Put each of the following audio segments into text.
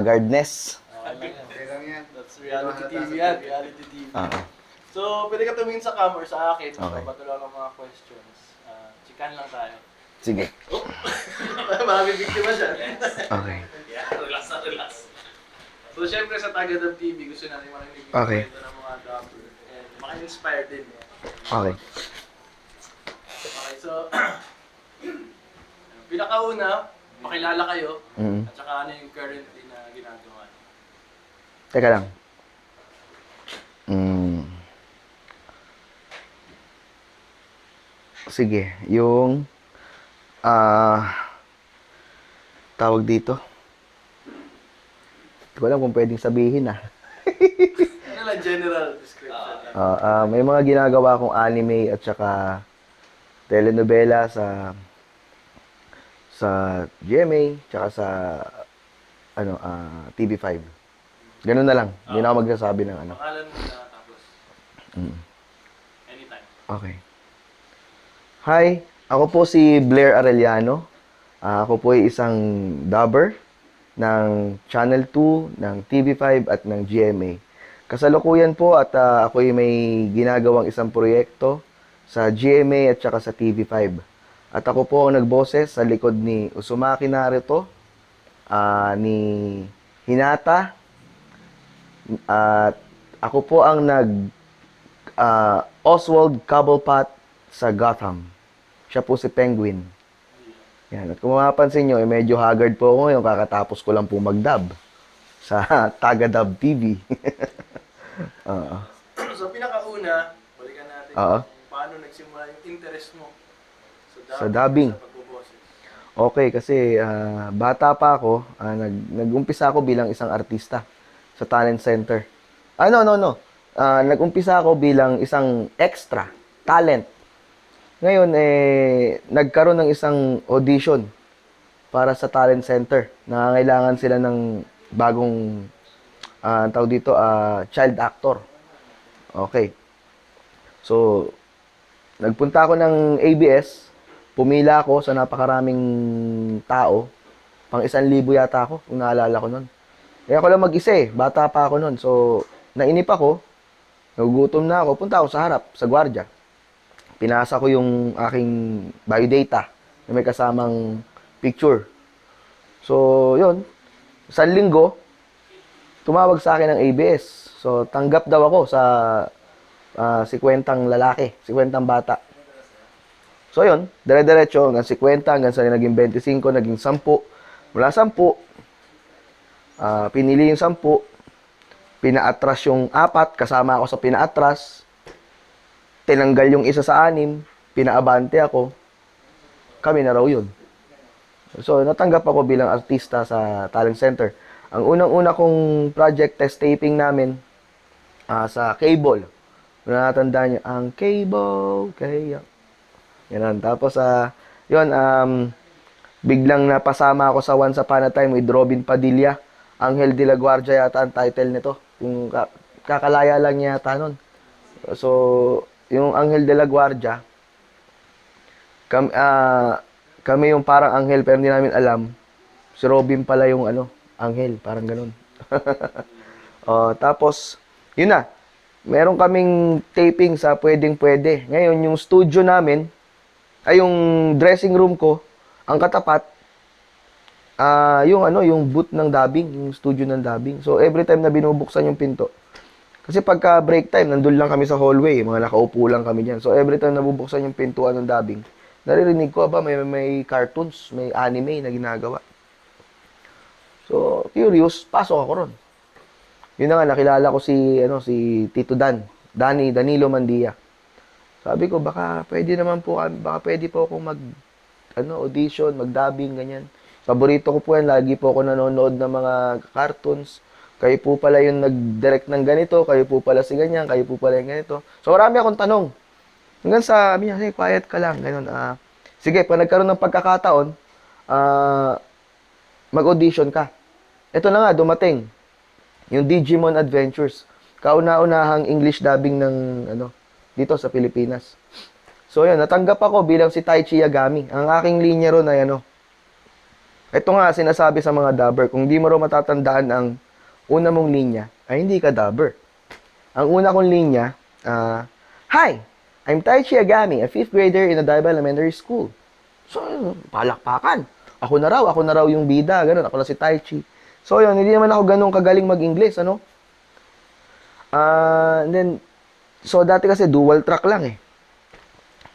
Guardness. Okay lang yan. That's reality TV yan, reality TV. So, pwede ka tumingin sa cam or sa akin. So, Okay. bato lang ang mga questions. Chikan lang tayo. Sige. Makabibigtima siya. Okay. Yeah, relax na relax. So, syempre sa Tagadab TV, gusto natin marinig yung Okay. kwento ng mga dubber. And maka-inspire din. Okay. Okay, so, pinakauna, makilala kayo. At saka ano yung currently na ginagawa. Teka lang. Sige, yung tawag dito. Hindi ko alam kung pwedeng sabihin Ano lang, general description. May mga ginagawa akong anime at saka telenovela sa GMA tsaka sa TV5. Ganun na lang. Hindi na ako magsasabi ng ano. Pangalan mo na tapos. Anytime. Okay. Hi, ako po si Blair Arellano. Ako po ay isang dubber ng Channel 2, ng TV5 at ng GMA. Kasalukuyan po at ako ay may ginagawang isang proyekto sa GMA at saka sa TV5. At ako po ang nagboses sa likod ni Uzumaki Naruto, ni Hinata, at ako po ang Oswald Cobblepot sa Gotham. Siya po si Penguin. Yan. At kung mapapansin nyo, medyo haggard po ako ngayon. Kakatapos ko lang po mag-dub sa Tagadub TV. So, pinakauna, balikan natin Oo. kung paano nagsimula yung interest mo Sa dubbing. sa pagboboses. Okay, kasi bata pa ako, nag-umpisa ako bilang isang artista sa talent center. No. Nag-umpisa ako bilang isang extra talent. Ngayon, nagkaroon ng isang audition para sa talent center. Nangangailangan sila ng bagong tawag dito, child actor. Okay. So, nagpunta ako ng ABS, pumila ako sa napakaraming tao, pang 1,000 yata ako, kung naalala ko nun. Kaya ako lang mag-isa bata pa ako nun. So, nainip ako, nagugutom na ako, punta ako sa harap, sa gwardiya. Pinasa ko yung aking biodata na may kasamang picture. So, yun. 1 linggo, tumawag sa akin ng ABS. So, tanggap daw ako sa 50 lalaki, 50 bata. So, yun. Dire-diretso hanggang 50, hanggang sa naging 25, naging 10. Mula 10, pinili yung 10, pinaatras yung 4, kasama ako sa pinaatras. Tinanggal yung isa sa 6, pinaabante ako. Kami na raw yun. So, natanggap ako bilang artista sa talent center. Ang unang-una kong project test taping namin sa cable. Kung natandaan nyo, ang cable, kaya. Yan. Tapos, yun, biglang napasama ako sa Once Upon a Time with Robin Padilla. Angel de la Guardia yata ang title nito. Kung kakalaya lang yata nun. So, yung Angel de la Guardia, kami yung parang anghel pero hindi namin alam. Si Robin pala yung anghel, parang ganun. Tapos, yun na. Meron kaming taping sa pwedeng-pwede. Ngayon, yung studio namin, yung dressing room ko, ang katapat, yung booth ng dubbing, yung studio ng dubbing. So, every time na binubuksan yung pinto, kasi pagka break time, nandun lang kami sa hallway, mga nakaupo lang kami dyan. So, every time nabubuksan yung pintuan ng dubbing, naririnig ko, may cartoons, may anime na ginagawa. So, curious, pasok ako ron. Yun na nga, nakilala ko si Tito Danilo Mandia. Sabi ko, baka pwede po akong audition, mag-dubbing, ganyan. Paborito ko po yan, lagi po ako nanonood ng mga cartoons. Kayo po pala yung nag-direct ng ganito, kayo po pala si ganyan, kayo po pala yung ganito. So, marami akong tanong. Hanggang sa, quiet ka lang, ganun. Sige, pag nagkaroon ng pagkakataon, mag-audition ka. Ito na nga, dumating. Yung Digimon Adventures. Kauna-unahang English dubbing ng, dito sa Pilipinas. So, yun, natanggap ako bilang si Taichi Yagami. Ang aking linya ron ay, Ito nga, sinasabi sa mga dubber, kung di mo raw matatandaan ang una mong linya, ay hindi ka dubber. Ang una kong linya, Hi, I'm Taichi Agami, a 5th grader in Odaiba Elementary School. So, palakpakan. Ako na raw yung bida, ganun, ako na si Taichi. So, yun, hindi naman ako ganun kagaling mag-English, ano? And then, so dati kasi dual track lang eh.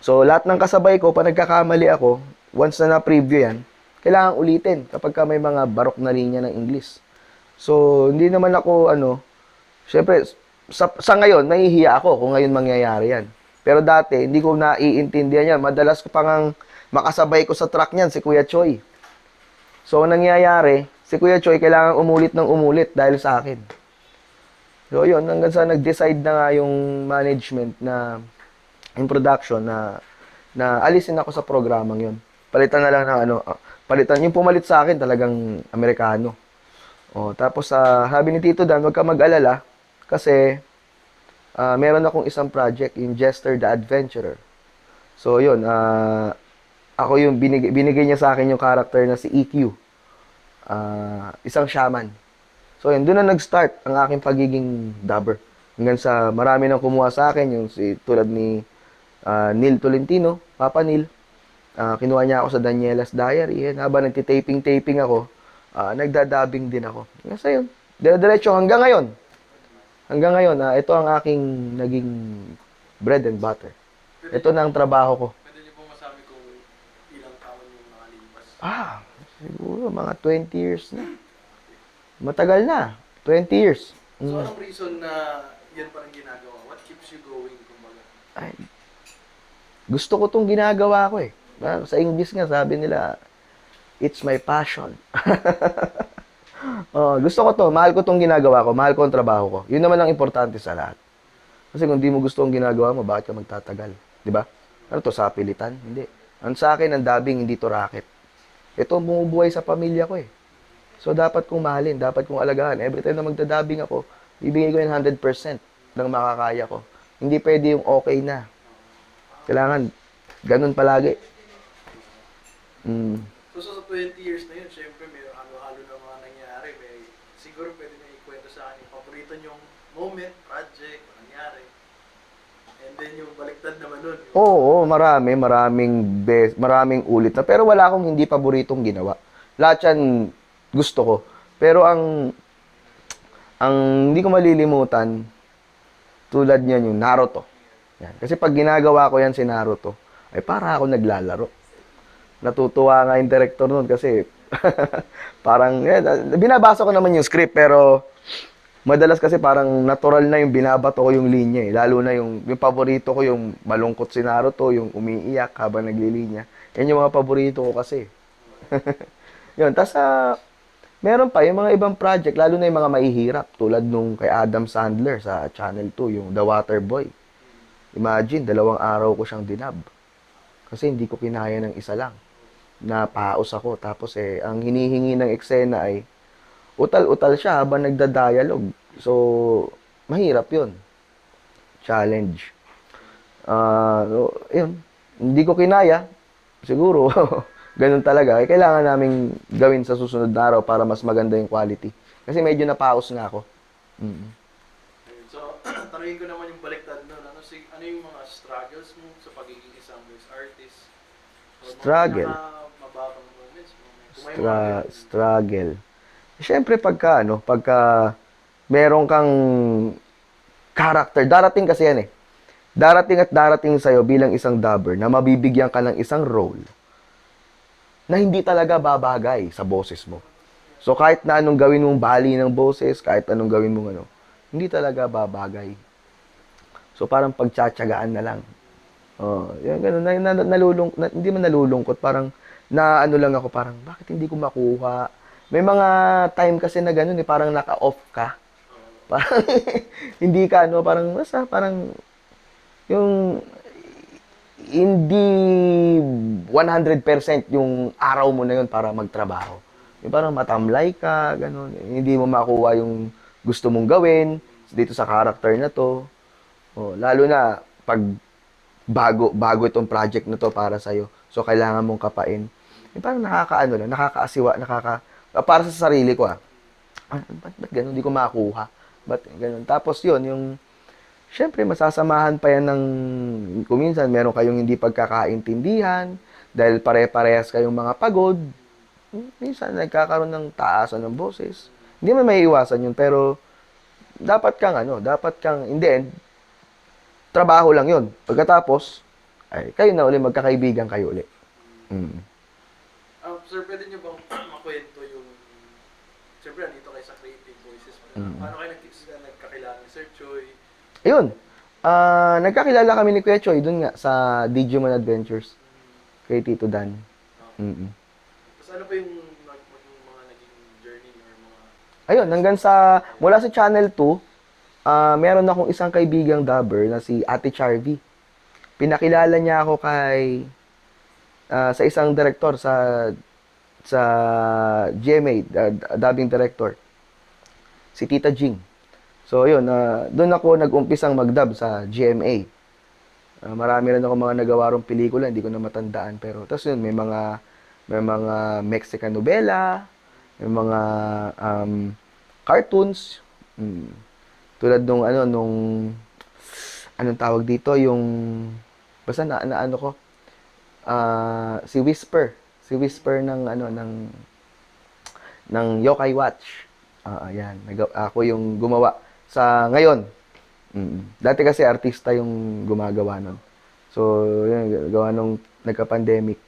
So, lahat ng kasabay ko, pa nagkakamali ako, once na na-preview yan, kailangan ulitin kapag ka may mga barok na linya ng English. So, hindi naman ako, syempre, sa ngayon, nahihiya ako kung ngayon mangyayari yan. Pero dati, hindi ko naiintindihan yan. Madalas ko pang makasabay ko sa track niyan, si Kuya Choi. So, ang nangyayari, si Kuya Choi kailangan umulit ng umulit dahil sa akin. So, yun, hanggang sa nag-decide na nga yung management na in production na alisin ako sa programang yun. Palitan na lang ng palitan. Yung pumalit sa akin talagang Amerikano. Tapos sabi ni Tito Dan, huwag ka mag-alala kasi meron akong isang project, yung Jester the Adventurer. So, yun, ako yung binigay niya sa akin yung character na si EQ. Isang shaman. So, yun, doon na nag-start ang aking pagiging dubber. Hanggang sa marami nang kumuha sa akin, yung tulad ni Neil Tolentino, Papa Neil. Kinuha niya ako sa Daniela's Diary. Habang nagtitaping-taping ako, nagdadabing din ako. Kasi yun, dire-diretso hanggang ngayon. Hanggang ngayon, ito ang aking naging bread and butter. Ito na ang trabaho ko. Pwede niyo po masabi kung ilang taon yung nakalipas? Siguro mga 20 years na. Matagal na. 20 years. So, anong reason na yan parang ginagawa? What keeps you going, kumbaga? Ay, gusto ko tong ginagawa ko eh. Sa English nga, sabi nila, it's my passion. Gusto ko to. Mahal ko tong ginagawa ko. Mahal ko ang trabaho ko. Yun naman ang importante sa lahat. Kasi kung di mo gusto ang ginagawa mo, bakit ka magtatagal? Di ba? Ano to, sa pilitan? Hindi. Ang sa akin, ang dubbing, hindi to racket. Ito, bumubuhay sa pamilya ko eh. So, dapat kong mahalin, dapat kong alagaan. Every time na magda-dubbing ako, bibigay ko yung 100% ng makakaya ko. Hindi pwede yung okay na. Kailangan, ganun palagi. So, sa 20 years na yun, syempre may halo-halo na mga nangyari. Siguro pwede na ikwento sa akin yung paborito niyong moment, project, nangyari. And then yung baliktad naman nun. Oo, maraming ulit na. Pero wala akong hindi paboritong ginawa. Lahat yan gusto ko. Pero ang hindi ko malilimutan, tulad niyan yung Naruto. Yan. Kasi pag ginagawa ko yan si Naruto, ay para ako naglalaro. Natutuwa nga yung director nun kasi parang, binabasa ko naman yung script pero madalas kasi parang natural na yung binabato ko yung linya eh. Lalo na yung paborito ko yung malungkot si Naruto, yung umiiyak habang naglilinya. Yan yung mga paborito ko kasi. Yun, tas meron pa yung mga ibang project, lalo na yung mga mahihirap tulad nung kay Adam Sandler sa Channel 2, yung The Water Boy. Imagine, 2 araw ko siyang dinab. Kasi hindi ko kinaya ng isa lang. Napaos ako. Tapos ang hinihingi ng eksena ay utal-utal siya habang nagda-dialogue. So, mahirap yun. Challenge. Yun. Hindi ko kinaya. Siguro, ganun talaga. Kailangan naming gawin sa susunod na araw para mas maganda yung quality. Kasi medyo napaos nga ako. So, tanungin ko naman yung baliktad nun. Ano yung mga struggles mo sa pagiging isang voice artist? Struggle. Mababang moments mo. Struggle. Siyempre pagka meron kang character, darating kasi yan eh. Darating sa'yo bilang isang dubber na mabibigyan ka ng isang role na hindi talaga babagay sa boses mo. So kahit na anong gawin mong bali ng boses, kahit anong gawin mong hindi talaga babagay. So parang pagtsatsagaan na lang. Yan ganun hindi man nalulungkot, parang lang ako, parang bakit hindi ko makuha? May mga time kasi na ganun parang naka-off ka. Parang hindi ka parang yung hindi 100% yung araw mo na yun para magtrabaho. Yung parang matamlay ka, ganun. Hindi mo makuha yung gusto mong gawin dito sa character na to. Lalo na pag bago itong project na to para sa'yo. So, kailangan mong kapain. Yung parang nakakaano lang, nakakaasiwa, para sa sarili ko ba't ganun, hindi ko makuha. Ba't ganun? Tapos yun, syempre masasamahan pa yan ng, kung minsan meron kayong hindi pagkakaintindihan, dahil pare-parehas kayong mga pagod, minsan nagkakaroon ng taasan ng boses. Hindi man maiiwasan yun, pero dapat kang, in the end, trabaho lang yun. Pagkatapos, ay, kayo na uli, magkakaibigan kayo uli. Mm. Sir, pwede niyo bang makwento yung, siyempre, andito kayo sa Creative Voices. Paano kayo nagkakilala ni Sir Choi? Ayun, nagkakilala kami ni Kuya Choi dun nga sa Digimon Adventures kay Tito Dan. Mm. Tapos ano pa yung mga naging journey or mga... Ayun, mula sa Channel 2, meron akong isang kaibigang dubber na si Ate Charvy. Pinakilala niya ako sa isang director sa GMA, dubbing director, si Tita Jing. So yun, doon ako nag-umpisang mag-dub sa GMA. Marami rin ako mga nagawarong pelikula, hindi ko na matandaan, pero tapos yun, may mga Mexican novela, may mga cartoons. Tulad anong tawag dito, basta ano ko, si Whisper ng Yokai Watch. Ayan, ako yung gumawa sa ngayon. Dati kasi artista yung gumagawa nun. So, yun, gawa nung nagka-pandemic.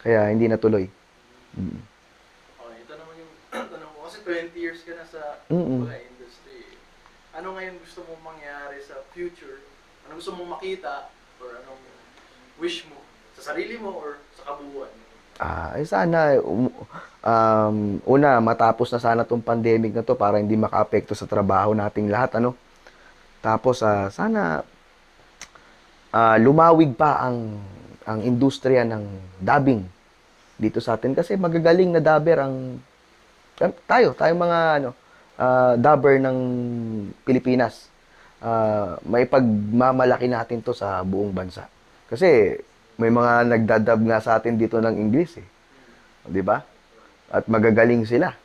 Kaya hindi natuloy. Okay, ito naman yung tanong ko. Kasi 20 years ka na sa industry. Ano ngayon gusto mong mangyari sa future? Ano gusto mong makita? Or anong wish mo? Sa sarili mo or sa kabuuan? Sana, una, matapos na sana tong pandemic na to para hindi maka-apekto sa trabaho nating lahat, ano? Tapos, sana, lumawig pa ang industriya ng dubbing dito sa atin. Kasi magagaling na dubber tayo mga, dubber ng Pilipinas. May pagmamalaki natin to sa buong bansa. Kasi, may mga nagdadub nga sa atin dito ng English, 'di ba? At magagaling sila.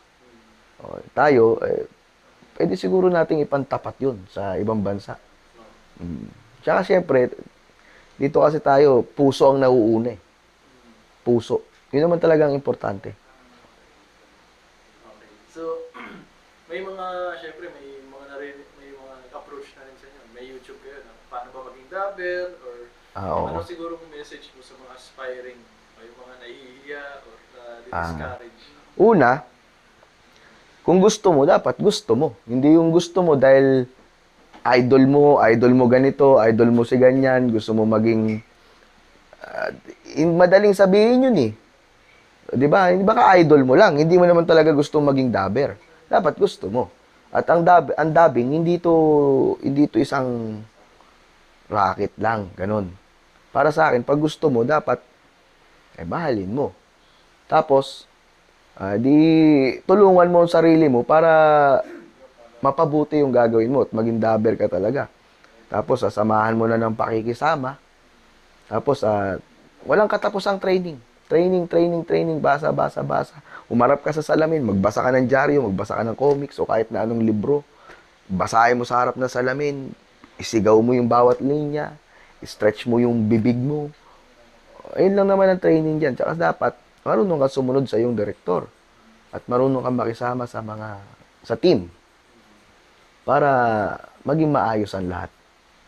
Tayo, pwede siguro nating ipantapat 'yun sa ibang bansa. Tsaka siyempre, dito kasi tayo, puso ang nauuna. Puso. 'Yun naman talagang importante. Okay. So, may mga, syempre, may mga nag-approach na rin sa inyo. May YouTube kayo, no? Paano ba maging dubber? Or Oo. ano siguro kung message mo sa mga aspiring o yung mga nahihiya or discourage? Una, kung gusto mo, dapat gusto mo. Hindi yung gusto mo dahil idol mo ganito, idol mo si ganyan, gusto mo maging madaling sabihin yun 'Di ba? Hindi ba ka-idol mo lang, hindi mo naman talaga gusto maging dubber. Dapat gusto mo. At ang dubbing hindi to isang racket lang, ganun. Para sa akin, pag gusto mo, dapat mahalin mo. Tapos, di tulungan mo ang sarili mo para mapabuti yung gagawin mo at maging dubber ka talaga. Tapos, sasamahan mo na ng pakikisama. Tapos, walang katapusang training. Training, basa. Umarap ka sa salamin, magbasa ka ng dyaryo, magbasa ka ng comics o kahit na anong libro. Basahin mo sa harap ng salamin, isigaw mo yung bawat linya, stretch mo yung bibig mo. Ayun lang naman ang training dyan. Tsaka dapat, marunong ka sumunod sa iyong direktor. At marunong kang makisama sa team. Para maging maayos ang lahat.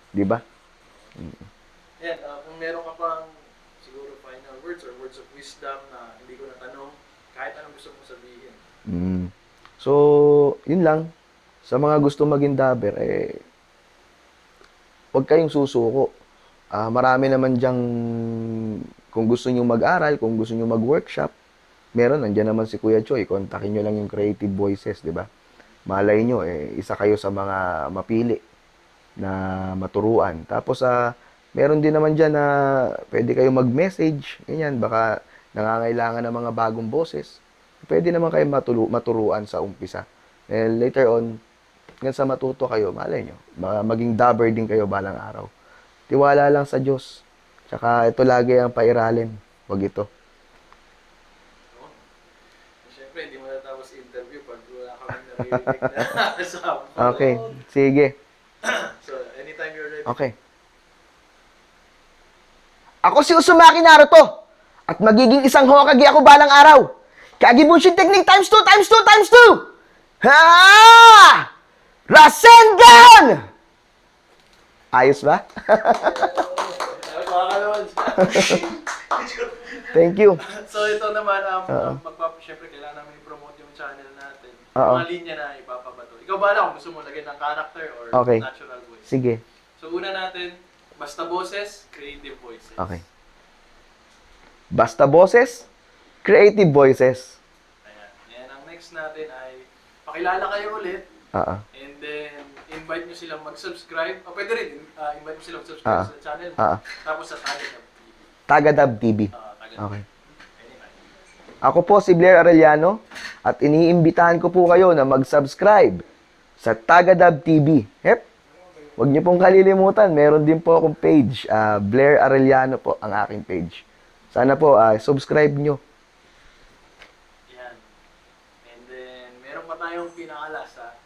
Di ba? Yan, kung meron ka pang siguro final words or words of wisdom na hindi ko natanong, kahit anong gusto mong sabihin. So, yun lang. Sa mga gusto maging dubber, huwag kayong susuko. Marami naman diyang, kung gusto nyo mag-aral, kung gusto nyo mag-workshop, nandiyan naman si Kuya Choi, kontakin nyo lang yung Creative Voices, di ba? Malay nyo, isa kayo sa mga mapili na maturuan. Tapos, meron din naman dyan na pwede kayo mag-message, ganyan, baka nangangailangan ng mga bagong boses. Pwede naman kayo maturuan sa umpisa. And later on, hanggang sa matuto kayo, malay nyo, baka maging dubber din kayo balang araw. Tiwala lang sa Diyos. Tsaka ito lagi ang pairalin. Wag ito. Naririnig na sa Okay, phone. sige. So, anytime you're ready. Okay. Ako si Uzumaki Naruto at magiging isang Hokage ako balang araw. Kagebunshin technique times 2 times 2 times 2! Ha! Rasengan! Ayos ba? Ay, makakalaman siya. Thank you. So, ito naman, siyempre, kailangan namin i-promote yung channel natin. Oo. Mga linya na ipapabato. Ikaw ba kung gusto mo lagyan ng character or Okay. natural voice? Sige. So, una natin, basta boses, creative voices. Okay. Basta boses, creative voices. Ayan. And ang next natin ay, pakilala kayo ulit, Oo. and then, invite nyo silang mag-subscribe. O, pwede rin, invite nyo silang mag-subscribe sa channel. Tapos sa Tagalog TV. Tagadab TV. Tagalog. Okay. Anytime. Ako po si Blair Arellano at iniimbitahan ko po kayo na mag-subscribe sa Tagadab TV. Hep, huwag niyo pong kalilimutan, meron din po akong page. Blair Arellano po ang aking page. Sana po, subscribe nyo. Yan. And then, meron pa tayong pinakalasa.